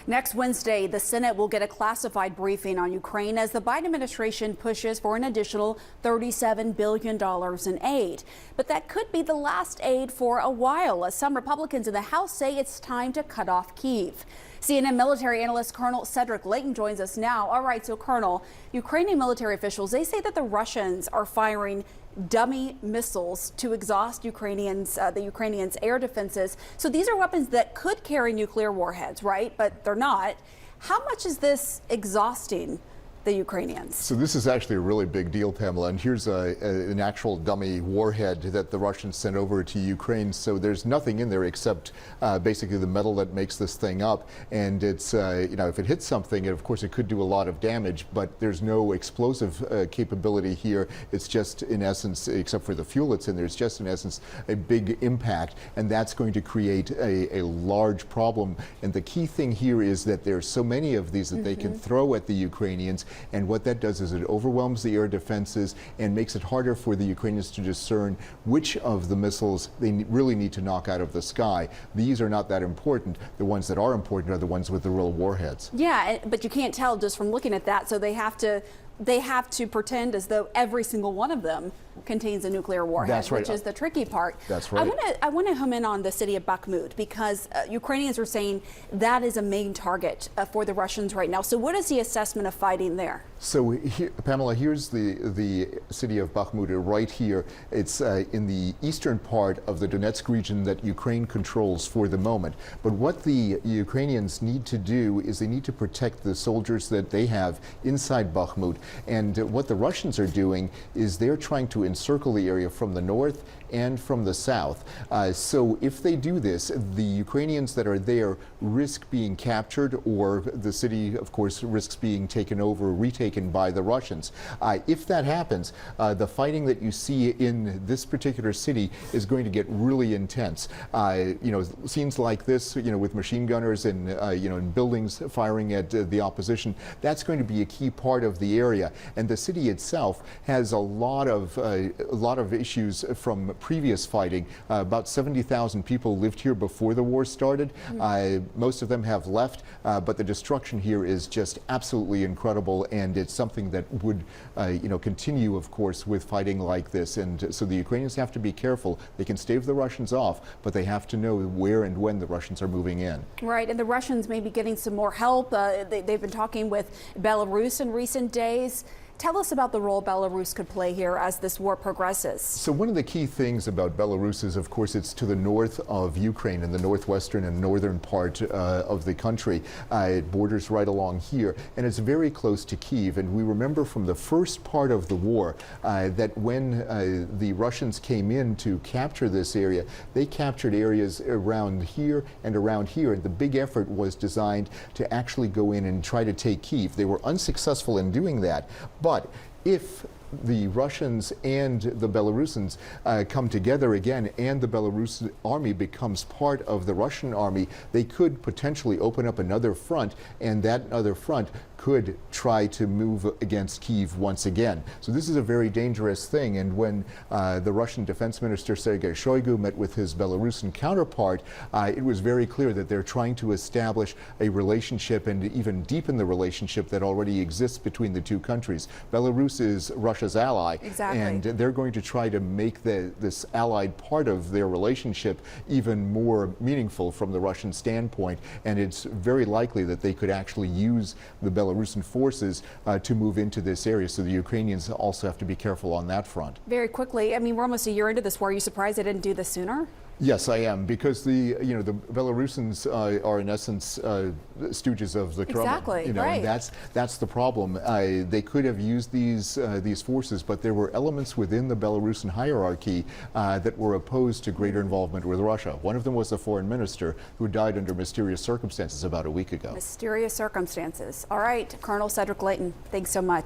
Next Wednesday, the Senate will get a classified briefing on Ukraine as the Biden administration pushes for an additional $37 billion in aid. But that could be the last aid for a while, as some Republicans in the House say it's time to cut off Kyiv. CNN military analyst Colonel Cedric Leighton joins us now. All right, so Colonel, Ukrainian military officials, they say that the Russians are firing dummy missiles to exhaust the Ukrainians' air defenses. So these are weapons that could carry nuclear warheads, right? But they're not. How much is this exhausting the Ukrainians? So this is actually a really big deal, Pamela, and here's an actual dummy warhead that the Russians sent over to Ukraine. So there's nothing in there except basically the metal that makes this thing up, and it's if it hits something, of course it could do a lot of damage, but there's no explosive capability here. It's just, in essence, except for the fuel that's in there, it's just in essence a big impact, and that's going to create a large problem. And the key thing here is that there's so many of these that they can throw at the Ukrainians. And what that does is it overwhelms the air defenses and makes it harder for the Ukrainians to discern which of the missiles they really need to knock out of the sky. These are not that important. The ones that are important are the ones with the real warheads. Yeah, but you can't tell just from looking at that. So they have to pretend as though every single one of them contains a nuclear warhead. That's right. Which is the tricky part. That's right. I want to home in on the city of Bakhmut because Ukrainians are saying that is a main target for the Russians right now. So what is the assessment of fighting there? So here, Pamela, here's the city of Bakhmut right here. It's in the eastern part of the Donetsk region that Ukraine controls for the moment. But what the Ukrainians need to do is they need to protect the soldiers that they have inside Bakhmut. And what the Russians are doing is they're trying to encircle the area from the north and from the south. So if they do this, the Ukrainians that are there risk being captured, or the city, of course, risks being taken over, retaken by the Russians. If that happens, the fighting that you see in this particular city is going to get really intense. Scenes like this, with machine gunners and in buildings firing at the opposition, that's going to be a key part of the area. And the city itself has a lot of issues from previous fighting. About 70,000 people lived here before the war started. Most of them have left, but the destruction here is just absolutely incredible, and it's something that would continue, of course, with fighting like this. And so the Ukrainians have to be careful. They can stave the Russians off, but they have to know where and when the Russians are moving in. Right, and the Russians may be getting some more help. They've been talking with Belarus in recent days. Tell us about the role Belarus could play here as this war progresses. So one of the key things about Belarus is, of course, it's to the north of Ukraine, in the northwestern and northern part of the country. It borders right along here, and it's very close to Kyiv. And we remember from the first part of the war that when the Russians came in to capture this area, they captured areas around here and around here. And the big effort was designed to actually go in and try to take Kyiv. They were unsuccessful in doing that. But if the Russians and the Belarusians come together again, and the Belarus army becomes part of the Russian army, they could potentially open up another front, and that other front could try to move against Kyiv once again. So this is a very dangerous thing. And when the Russian Defense Minister Sergei Shoigu met with his Belarusian counterpart, it was very clear that they're trying to establish a relationship and even deepen the relationship that already exists between the two countries. Belarus is Russia's ally, and they're going to try to make this allied part of their relationship even more meaningful from the Russian standpoint. And it's very likely that they could actually use the Belarusian forces to move into this area. So the Ukrainians also have to be careful on that front. Very quickly, I mean, we're almost a year into this war. Are you surprised they didn't do this sooner? Yes, I am, because the Belarusians are in essence stooges of the Kremlin. Exactly, right. And that's the problem. They could have used these forces, but there were elements within the Belarusian hierarchy that were opposed to greater involvement with Russia. One of them was the foreign minister, who died under mysterious circumstances about a week ago. Mysterious circumstances. All right, Colonel Cedric Leighton, thanks so much.